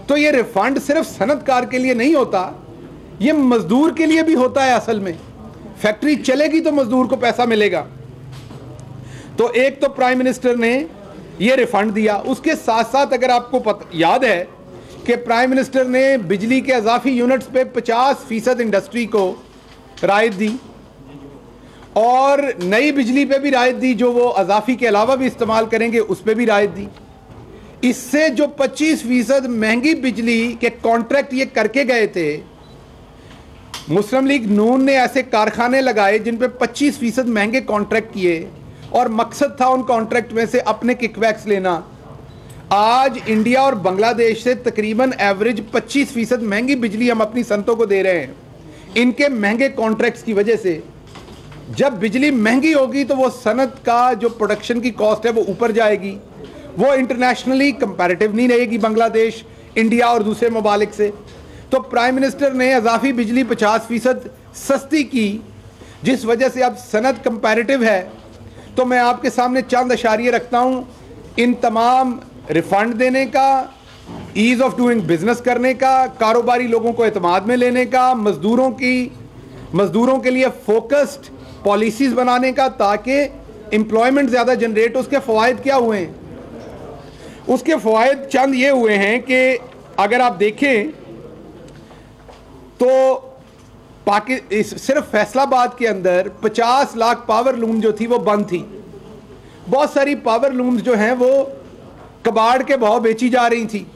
तो ये रिफंड सिर्फ सनतकार के लिए नहीं होता, ये मजदूर के लिए भी होता है। असल में फैक्ट्री चलेगी तो मजदूर को पैसा मिलेगा। तो एक तो प्राइम मिनिस्टर ने ये रिफंड दिया, उसके साथ साथ अगर आपको याद है कि प्राइम मिनिस्टर ने बिजली के अजाफी यूनिट्स पे 50% इंडस्ट्री को राहत दी और नई बिजली पे भी राहत दी, जो वो अजाफी के अलावा भी इस्तेमाल करेंगे उस पर भी राहत दी। इससे जो 25% महंगी बिजली के कॉन्ट्रैक्ट ये करके गए थे, मुस्लिम लीग नून ने ऐसे कारखाने लगाए जिन पे 25% महंगे कॉन्ट्रैक्ट किए और मकसद था उन कॉन्ट्रैक्ट में से अपने किकबैक्स लेना। आज इंडिया और बांग्लादेश से तकरीबन एवरेज 25% महंगी बिजली हम अपनी सनतों को दे रहे हैं, इनके महंगे कॉन्ट्रैक्ट्स की वजह से। जब बिजली महंगी होगी तो वो सनत का जो प्रोडक्शन की कॉस्ट है वो ऊपर जाएगी, वो इंटरनेशनली कंपैरेटिव नहीं रहेगी बांग्लादेश, इंडिया और दूसरे ममालिक से। तो प्राइम मिनिस्टर ने अजाफी बिजली 50% सस्ती की, जिस वजह से अब सनत कंपैरेटिव है। तो मैं आपके सामने चंद अशारिये रखता हूँ इन तमाम रिफंड देने का, ईज ऑफ डूइंग बिजनेस करने का, कारोबारी लोगों को एतमाद में लेने का, मजदूरों के लिए फोकस्ड पॉलिसीज बनाने का ताकि एम्प्लॉयमेंट ज़्यादा जनरेट। उसके फ़वाइद क्या हुए हैं? उसके फ़वाइद चंद ये हुए हैं कि अगर आप देखें तो सिर्फ फैसलाबाद के अंदर 50 लाख पावर लूम जो थी वो बंद थी। बहुत सारी पावर लूम्स जो हैं वो कबाड़ के भाव बेची जा रही थी।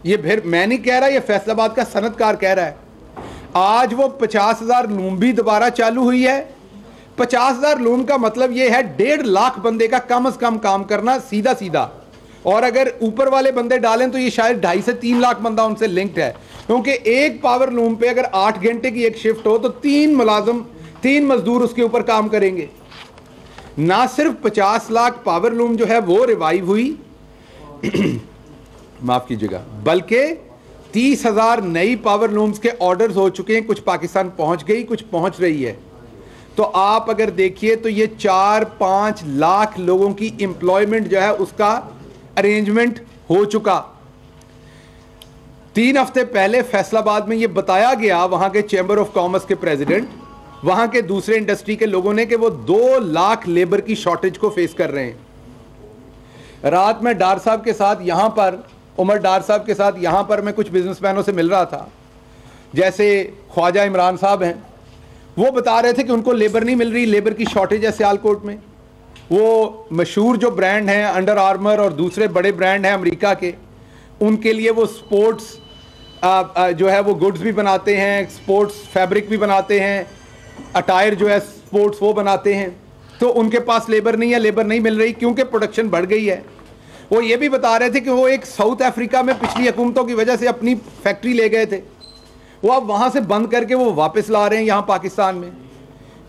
ये फिर मैं नहीं कह रहा, ये फैसलाबाद का सनतकार कह रहा है। आज वो 50,000 लूम भी दोबारा चालू हुई है। 50,000 लूम का मतलब ये है 1.5 लाख बंदे का कम से कम काम करना, सीधा सीधा। और अगर ऊपर वाले बंदे डालें तो ये शायद 2.5 से 3 लाख बंदा उनसे लिंक्ड है, क्योंकि एक पावर लूम पे अगर 8 घंटे की एक शिफ्ट हो तो 3 मजदूर उसके ऊपर काम करेंगे। ना सिर्फ 50 लाख पावर लूम जो है वो रिवाइव हुई माफ कीजिएगा, बल्कि 30,000 नई पावर लूम्स के ऑर्डर्स हो चुके हैं। कुछ पाकिस्तान पहुंच गई, कुछ पहुंच रही है। तो आप अगर देखिए तो ये 4-5 लाख लोगों की एम्प्लॉयमेंट जो है उसका अरेंजमेंट हो चुका। 3 हफ्ते पहले फैसलाबाद में ये बताया गया वहां के चैम्बर ऑफ कॉमर्स के प्रेसिडेंट, वहां के दूसरे इंडस्ट्री के लोगों ने, कि वो 2 लाख लेबर की शॉर्टेज को फेस कर रहे हैं। रात में डार साहब के साथ यहां पर, उमर डार साहब के साथ यहां पर मैं कुछ बिजनेसमैनों से मिल रहा था, जैसे ख्वाजा इमरान साहब हैं, वो बता रहे थे कि उनको लेबर नहीं मिल रही, लेबर की शॉर्टेज है सियालकोट में। वो मशहूर जो ब्रांड हैं अंडर आर्मर और दूसरे बड़े ब्रांड हैं अमेरिका के, उनके लिए वो स्पोर्ट्स जो है वो गुड्स भी बनाते हैं, स्पोर्ट्स फैब्रिक भी बनाते हैं, अटायर जो है स्पोर्ट्स वो बनाते हैं। तो उनके पास लेबर नहीं है, लेबर नहीं मिल रही क्योंकि प्रोडक्शन बढ़ गई है। वो ये भी बता रहे थे कि वो एक साउथ अफ्रीका में पिछली हुकूमतों की वजह से अपनी फैक्ट्री ले गए थे, वो अब वहां से बंद करके वो वापस ला रहे हैं यहाँ पाकिस्तान में।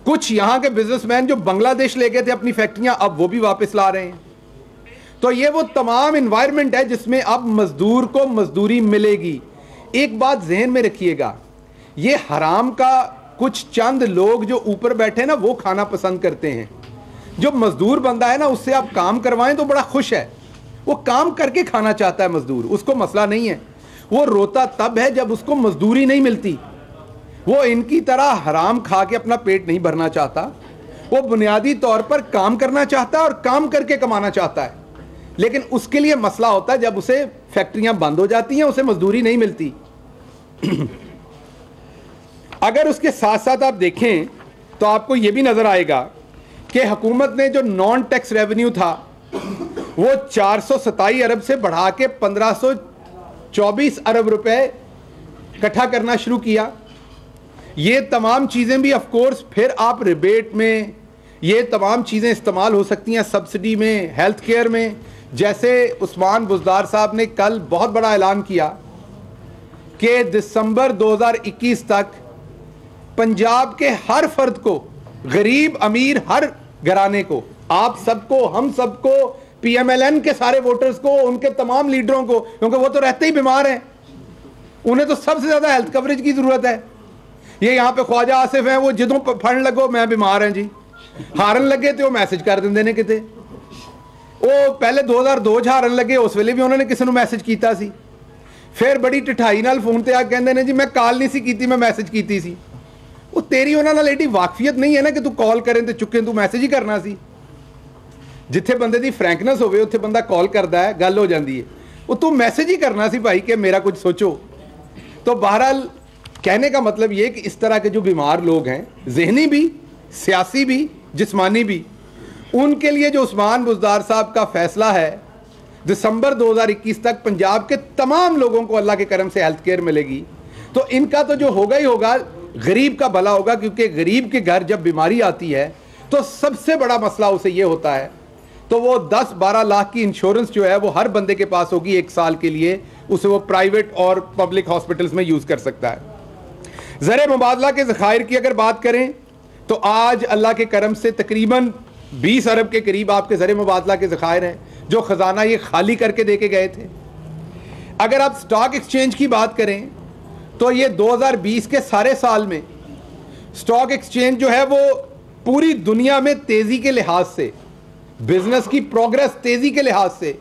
कुछ यहाँ के बिजनेसमैन जो बांग्लादेश ले गए थे अपनी फैक्ट्रियां, अब वो भी वापस ला रहे हैं। तो ये वो तमाम इन्वायरमेंट है जिसमें अब मजदूर को मजदूरी मिलेगी। एक बात जहन में रखिएगा, ये हराम का कुछ चंद लोग जो ऊपर बैठे ना वो खाना पसंद करते हैं। जो मजदूर बंदा है ना उससे आप काम करवाएं तो बड़ा खुश है, वो काम करके खाना चाहता है मजदूर, उसको मसला नहीं है। वो रोता तब है जब उसको मजदूरी नहीं मिलती। वो इनकी तरह हराम खा के अपना पेट नहीं भरना चाहता, वो बुनियादी तौर पर काम करना चाहता है और काम करके कमाना चाहता है। लेकिन उसके लिए मसला होता है जब उसे फैक्ट्रियां बंद हो जाती हैं, उसे मजदूरी नहीं मिलती। अगर उसके साथ साथ आप देखें तो आपको यह भी नजर आएगा कि हुकूमत ने जो नॉन टैक्स रेवेन्यू था वो 427 अरब से बढ़ा के 1524 अरब रुपए इकट्ठा करना शुरू किया। ये तमाम चीज़ें भी ऑफ कोर्स फिर आप रिबेट में, ये तमाम चीज़ें इस्तेमाल हो सकती हैं सब्सिडी में, हेल्थ केयर में। जैसे उस्मान बुज़दार साहब ने कल बहुत बड़ा ऐलान किया कि दिसंबर 2021 तक पंजाब के हर फर्द को, गरीब अमीर हर घराने को, आप सबको, हम सबको, PMLN के सारे वोटर्स को, उनके तमाम लीडरों को, क्योंकि वो तो रहते ही बीमार हैं, उन्हें तो सबसे ज़्यादा हेल्थ कवरेज की ज़रूरत है। ये यहाँ पे ख्वाजा आसिफ हैं, वो जिदों फंड लगो मैं बीमार हैं जी, हारन लगे तो मैसेज कर देंगे ने किते। वो पहले 2002 हारन लगे, उस वेले भी उन्होंने किसी को मैसेज किया सी। फिर बड़ी टिठाई नाल फोन ते आ कहंदे ने जी मैं कॉल नहीं सी कीती, मैं मैसेज कीती सी। वो तेरी उन्हां नाल एडी वाकफियत नहीं है ना कि तू कॉल करें तो चुके, तू मैसेज ही करना सी। जिथे बंदे दी फ्रैंकनेस होवे उत्थे बंदा कॉल करता है, गल हो जाती है। वो तू मैसेज ही करना सी भाई कि मेरा कुछ सोचो। तो बहरहाल कहने का मतलब ये कि इस तरह के जो बीमार लोग हैं, जहनी भी, सियासी भी, जिस्मानी भी, उनके लिए जो उस्मान बुज़दार साहब का फैसला है दिसंबर 2021 तक पंजाब के तमाम लोगों को अल्लाह के करम से हेल्थ केयर मिलेगी, तो इनका तो जो होगा ही होगा, गरीब का भला होगा। क्योंकि गरीब के घर जब बीमारी आती है तो सबसे बड़ा मसला उसे ये होता है, तो वो 10-12 लाख की इंश्योरेंस जो है वो हर बंदे के पास होगी 1 साल के लिए, उसे वो प्राइवेट और पब्लिक हॉस्पिटल्स में यूज कर सकता है। ज़र मुबादला के ज़खायर की अगर बात करें तो आज अल्लाह के करम से तकरीबन 20 अरब के करीब आपके ज़र मुबादला के ज़खायर हैं जो ख़जाना ये खाली करके दे के गए थे। अगर आप स्टॉक एक्सचेंज की बात करें तो ये 2020 के सारे साल में स्टॉक एक्सचेंज जो है वो पूरी दुनिया में तेजी के लिहाज से, बिजनेस की प्रोग्रेस तेजी के लिहाज से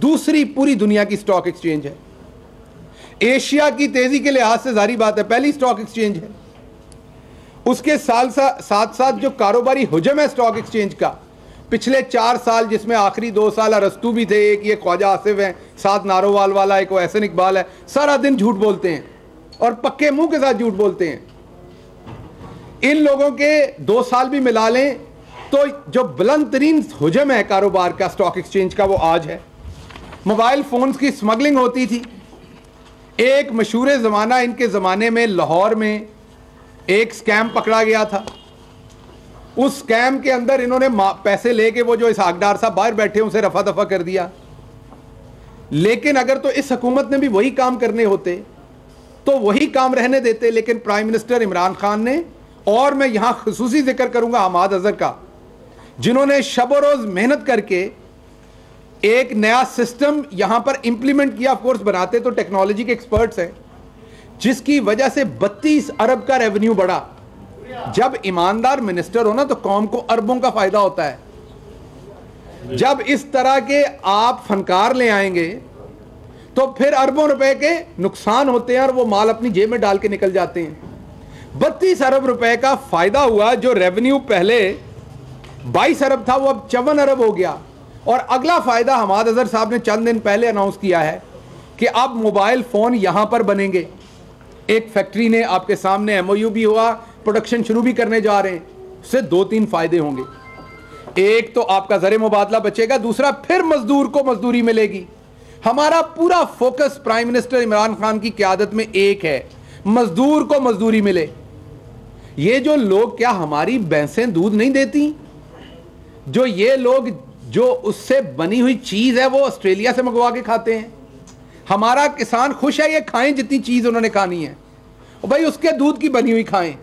दूसरी पूरी दुनिया की स्टॉक एक्सचेंज है। एशिया की तेजी के लिहाज से जारी बात है पहली स्टॉक एक्सचेंज है। उसके साथ साथ जो कारोबारी हुजम है स्टॉक एक्सचेंज का, पिछले 4 साल जिसमें आखिरी 2 साल अरस्तू भी थे, एक ये ख्वाजा आसिफ हैं, साथ नारोवाल वाला, एक वो एहसन इकबाल है, सारा दिन झूठ बोलते हैं और पक्के मुंह के साथ झूठ बोलते हैं। इन लोगों के 2 साल भी मिला लें तो जो बुलंद तरीन हुजम है कारोबार का स्टॉक एक्सचेंज का वो आज है। मोबाइल फोन्स की स्मगलिंग होती थी। एक मशहूर ज़माना इनके ज़माने में लाहौर में एक स्कैम पकड़ा गया था। उस स्कैम के अंदर इन्होंने पैसे लेके वो जो इसहाकडार साहब बाहर बैठे उसे रफा दफा कर दिया। लेकिन अगर तो इस हुकूमत ने भी वही काम करने होते तो वही काम रहने देते, लेकिन प्राइम मिनिस्टर इमरान खान ने, और मैं यहां खुसूसी जिक्र करूंगा हमाद अजहर का, जिन्होंने शब रोज मेहनत करके एक नया सिस्टम यहां पर इंप्लीमेंट किया। ऑफकोर्स बनाते तो टेक्नोलॉजी के एक्सपर्ट्स हैं, जिसकी वजह से 32 अरब का रेवेन्यू बढ़ा। जब ईमानदार मिनिस्टर हो ना तो कौम को अरबों का फायदा होता है। जब इस तरह के आप फनकार ले आएंगे तो फिर अरबों रुपए के नुकसान होते हैं और वो माल अपनी जेब में डाल के निकल जाते हैं। 32 अरब रुपए का फायदा हुआ। जो रेवेन्यू पहले 22 अरब था वो अब 54 अरब हो गया। और अगला फायदा हमाद अजहर साहब ने चंद दिन पहले अनाउंस किया है कि अब मोबाइल फोन यहां पर बनेंगे। एक फैक्ट्री ने आपके सामने एमओयू भी हुआ, प्रोडक्शन शुरू भी करने जा रहे हैं। उससे 2-3 फायदे होंगे। एक तो आपका ज़र मुबादला बचेगा, दूसरा फिर मजदूर को मजदूरी मिलेगी। हमारा पूरा focus prime minister Imran Khan की क़यादत में एक है, मजदूर को मजदूरी मिले। ये जो लोग, क्या हमारी भैंसें दूध नहीं देती? जो ये लोग जो उससे बनी हुई चीज है वो ऑस्ट्रेलिया से मंगवा के खाते हैं। हमारा किसान खुश है ये खाएं जितनी चीज उन्होंने खानी है, और भाई उसके दूध की बनी हुई खाएं।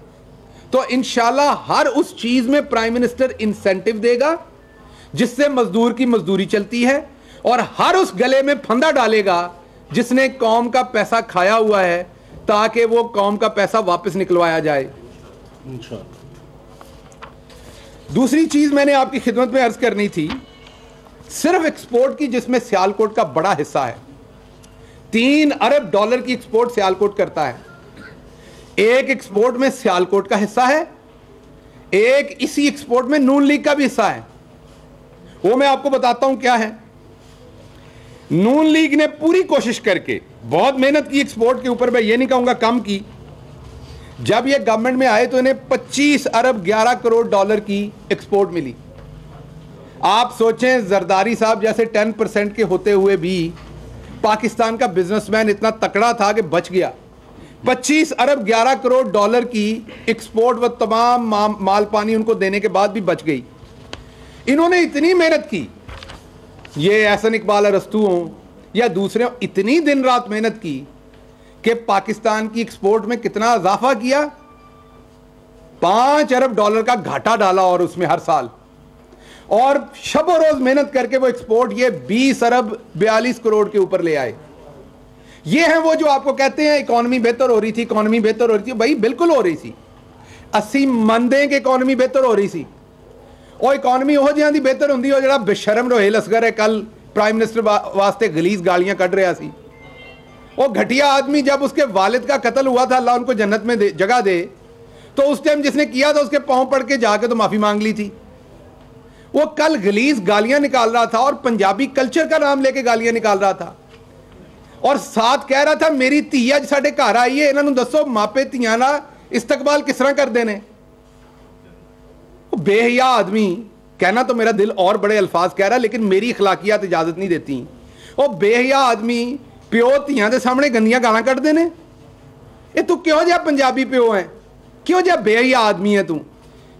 तो इंशाल्लाह हर उस चीज में प्राइम मिनिस्टर इंसेंटिव देगा जिससे मजदूर की मजदूरी चलती है, और हर उस गले में फंदा डालेगा जिसने कौम का पैसा खाया हुआ है, ताकि वो कौम का पैसा वापस निकलवाया जाए। दूसरी चीज मैंने आपकी खिदमत में अर्ज करनी थी, सिर्फ एक्सपोर्ट की, जिसमें सियालकोट का बड़ा हिस्सा है। $3 अरब की एक्सपोर्ट सियालकोट करता है। एक एक्सपोर्ट में सियालकोट का हिस्सा है, एक इसी एक्सपोर्ट में नून लीग का भी हिस्सा है। वो मैं आपको बताता हूं क्या है। नून लीग ने पूरी कोशिश करके बहुत मेहनत की एक्सपोर्ट के ऊपर, मैं ये नहीं कहूंगा कम की। जब ये गवर्नमेंट में आए तो इन्हें 25 अरब 11 करोड़ डॉलर की एक्सपोर्ट मिली। आप सोचें, जरदारी साहब जैसे 10% के होते हुए भी पाकिस्तान का बिजनेसमैन इतना तकड़ा था कि बच गया। 25 अरब 11 करोड़ डॉलर की एक्सपोर्ट व तमाम माल पानी उनको देने के बाद भी बच गई। इन्होंने इतनी मेहनत की, ये एहसन इकबाल अरस्तू हों या दूसरे, इतनी दिन रात मेहनत की कि पाकिस्तान की एक्सपोर्ट में कितना इजाफा किया, 5 अरब डॉलर का घाटा डाला और उसमें हर साल, और शब रोज मेहनत करके वो एक्सपोर्ट ये 20 अरब 42 करोड़ के ऊपर ले आए। ये हैं वो जो आपको कहते हैं इकोनॉमी बेहतर हो रही थी, इकोनॉमी बेहतर हो रही थी। भाई बिल्कुल हो रही थी। 80 मंदे की इकोनॉमी बेहतर हो रही थी, और इकोनॉमी हो जिहां दी बेहतर हुंदी हो जिहड़ा बेशरम रोहेल असगर है कल प्राइम मिनिस्टर वास्ते गलीज गालियां कढ़ रहा सी। वो घटिया आदमी जब उसके वालिद का कत्ल हुआ था, अल्लाह उनको जन्नत में जगह दे, तो उस टाइम जिसने किया था उसके पांव पड़ के जाके तो माफी मांग ली थी। वो कल गलीज गालियां निकाल रहा था और पंजाबी कल्चर का नाम लेके गालियां निकाल रहा था और साथ कह रहा था मेरी धी अज साडे घर आई है, इन्होंने दसो मापे धियां दा इस्तकबाल किस तरह करते हैं। बेहया आदमी, कहना तो मेरा दिल और बड़े अल्फाज कह रहा, लेकिन मेरी अखलाकियात इजाजत नहीं देती। वो बेहया आदमी प्यो धियां दे सामने गंदियां गालां कढ़दे ने। ये तू क्यों जिहा पंजाबी प्यो है, क्यों जिहा बेहया आदमी है तू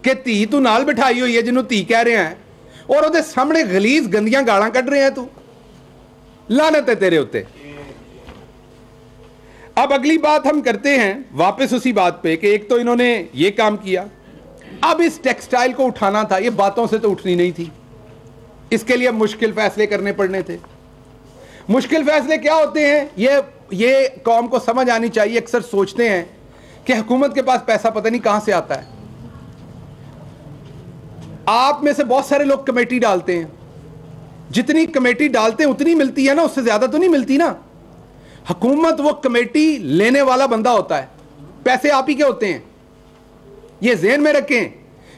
कि धी तू नाल बिठाई हुई है जिन्हों धी कह रहा है और ਉਹਦੇ सामने गलीज गंदियां गालां कढ़ रहे हैं तू। लानत है तेरे उत्ते। अब अगली बात हम करते हैं वापस उसी बात पे कि एक तो इन्होंने ये काम किया, अब इस टेक्सटाइल को उठाना था, ये बातों से तो उठनी नहीं थी, इसके लिए मुश्किल फैसले करने पड़ने थे। मुश्किल फैसले क्या होते हैं ये कौम को समझ आनी चाहिए। अक्सर सोचते हैं कि हुकूमत के पास पैसा पता नहीं कहां से आता है। आप में से बहुत सारे लोग कमेटी डालते हैं, जितनी कमेटी डालते हैं उतनी मिलती है ना, उससे ज्यादा तो नहीं मिलती ना। हुकूमत वो कमेटी लेने वाला बंदा होता है, पैसे आप ही के होते हैं। ये ज़हन में रखें।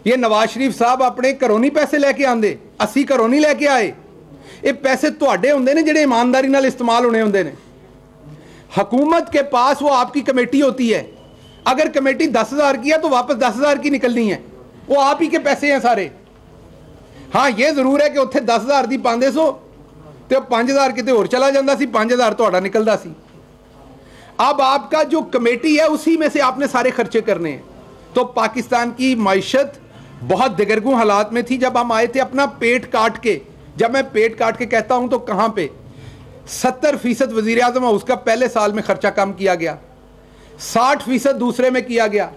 ये नवाज शरीफ साहब अपने घरों नहीं पैसे लेके आंदे, 80 घरों नहीं लेके आए। ये पैसे तुहाडे होंदे ने जिहड़े ईमानदारी नाल इस्तेमाल होने होंदे ने। हुकूमत के पास वो आपकी कमेटी होती है, अगर कमेटी 10,000 की है तो वापस 10,000 की निकलनी है, वो आप ही के पैसे हैं सारे। हाँ ये जरूर है कि उत्थे 10,000 दी पांदे सो तो 5,000 किते होर चला जांदा सी, 5,000 तुहाडा निकलदा सी। अब आपका जो कमेटी है उसी में से आपने सारे खर्चे करने हैं। तो पाकिस्तान की माइशत बहुत दिगरगू हालात में थी जब हम आए थे अपना पेट काट के। जब मैं पेट काट के कहता हूं तो कहां पे 70% वजीर आजम उसका पहले साल में खर्चा कम किया गया, 60% दूसरे में किया गया।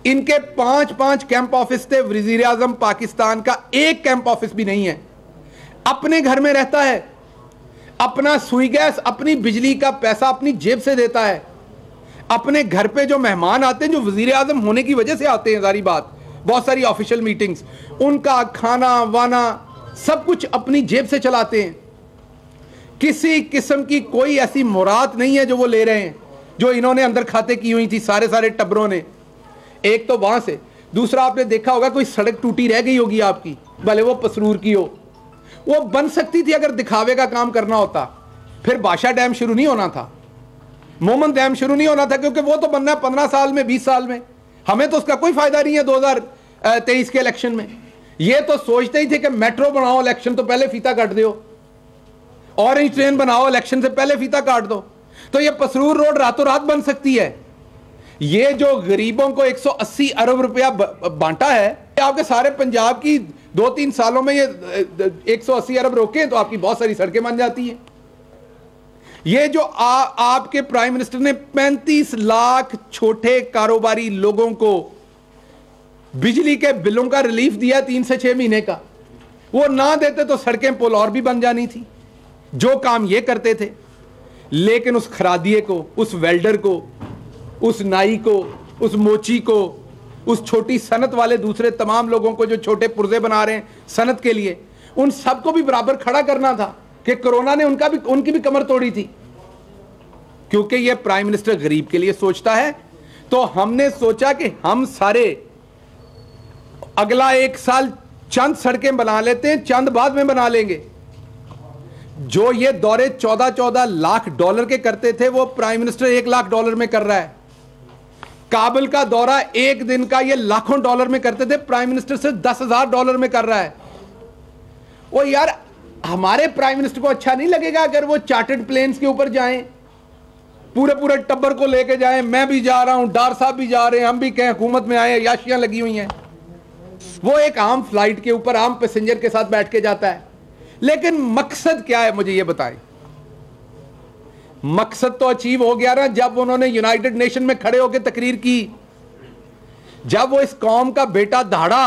इनके 5-5 कैंप ऑफिस थे, वजीर आजम पाकिस्तान का एक कैंप ऑफिस भी नहीं है। अपने घर में रहता है, अपना सुई गैस अपनी बिजली का पैसा अपनी जेब से देता है। अपने घर पे जो मेहमान आते हैं जो वजीर आजम होने की वजह से आते हैं, सारी बात, बहुत सारी ऑफिशियल मीटिंग्स, उनका खाना वाना सब कुछ अपनी जेब से चलाते हैं। किसी किस्म की कोई ऐसी मुराद नहीं है जो वो ले रहे हैं, जो इन्होंने अंदर खाते की हुई थी सारे टब्बरों ने। एक तो वहां से, दूसरा आपने देखा होगा कोई सड़क टूटी रह गई होगी आपकी, भले वो पसरूर की हो, वो बन सकती थी अगर दिखावे का काम करना होता। फिर बादशाह डैम शुरू नहीं होना था, मोमन डैम शुरू नहीं होना था, क्योंकि वो तो बनना है 15 साल में, 20 साल में। हमें तो उसका कोई फायदा नहीं है 2023 के इलेक्शन में। ये तो सोचते ही थे कि मेट्रो बनाओ, इलेक्शन तो पहले फीता काट दो, ऑरेंज ट्रेन बनाओ, इलेक्शन से पहले फीता काट दो। तो ये पसरूर रोड रातों रात बन सकती है। ये जो गरीबों को 180 अरब रुपया बांटा है, आपके सारे पंजाब की 2-3 सालों में ये 180 अरब रोके तो आपकी बहुत सारी सड़कें बन जाती हैं। ये जो आपके प्राइम मिनिस्टर ने 35 लाख छोटे कारोबारी लोगों को बिजली के बिलों का रिलीफ दिया 3 से 6 महीने का, वो ना देते तो सड़कें पुल और भी बन जानी थी। जो काम ये करते थे, लेकिन उस खरादिये को, उस वेल्डर को, उस नाई को, उस मोची को, उस छोटी सनत वाले दूसरे तमाम लोगों को जो छोटे पुर्जे बना रहे हैं सनत के लिए, उन सबको भी बराबर खड़ा करना था कि कोरोना ने उनकी भी कमर तोड़ी थी। क्योंकि ये प्राइम मिनिस्टर गरीब के लिए सोचता है, तो हमने सोचा कि हम सारे अगला 1 साल चंद सड़कें बना लेते हैं, चंद बाद में बना लेंगे। जो ये दौरे 14-14 लाख डॉलर के करते थे, वो प्राइम मिनिस्टर 1 लाख डॉलर में कर रहा है। काबुल का दौरा 1 दिन का ये लाखों डॉलर में करते थे, प्राइम मिनिस्टर सिर्फ 10,000 डॉलर में कर रहा है। वो यार, हमारे प्राइम मिनिस्टर को अच्छा नहीं लगेगा अगर वो चार्टर्ड प्लेन्स के ऊपर जाएं, पूरे टब्बर को लेके जाएं, मैं भी जा रहा हूं, डार साहब भी जा रहे हैं, हम भी कहें हुकूमत में आए, याशियां लगी हुई हैं। वो एक आम फ्लाइट के ऊपर आम पैसेंजर के साथ बैठ के जाता है। लेकिन मकसद क्या है, मुझे ये बताएं। मकसद तो अचीव हो गया ना जब उन्होंने यूनाइटेड नेशन में खड़े होकर तकरीर की, जब वो इस कौम का बेटा दाड़ा,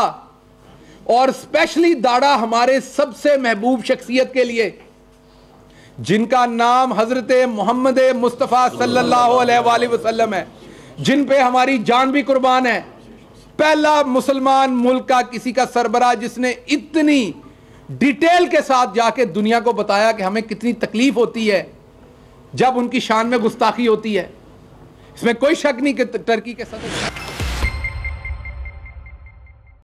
और स्पेशली दाड़ा हमारे सबसे महबूब शख्सियत के लिए, जिनका नाम हजरत मोहम्मद मुस्तफ़ा सल्लल्लाहु अलैहि वसल्लम है, जिन पे हमारी जान भी कुर्बान है। पहला मुसलमान मुल्क का किसी का सरबराह जिसने इतनी डिटेल के साथ जाके दुनिया को बताया कि हमें कितनी तकलीफ होती है जब उनकी शान में गुस्ताखी होती है। इसमें कोई शक नहीं कि टर्की के सदस्य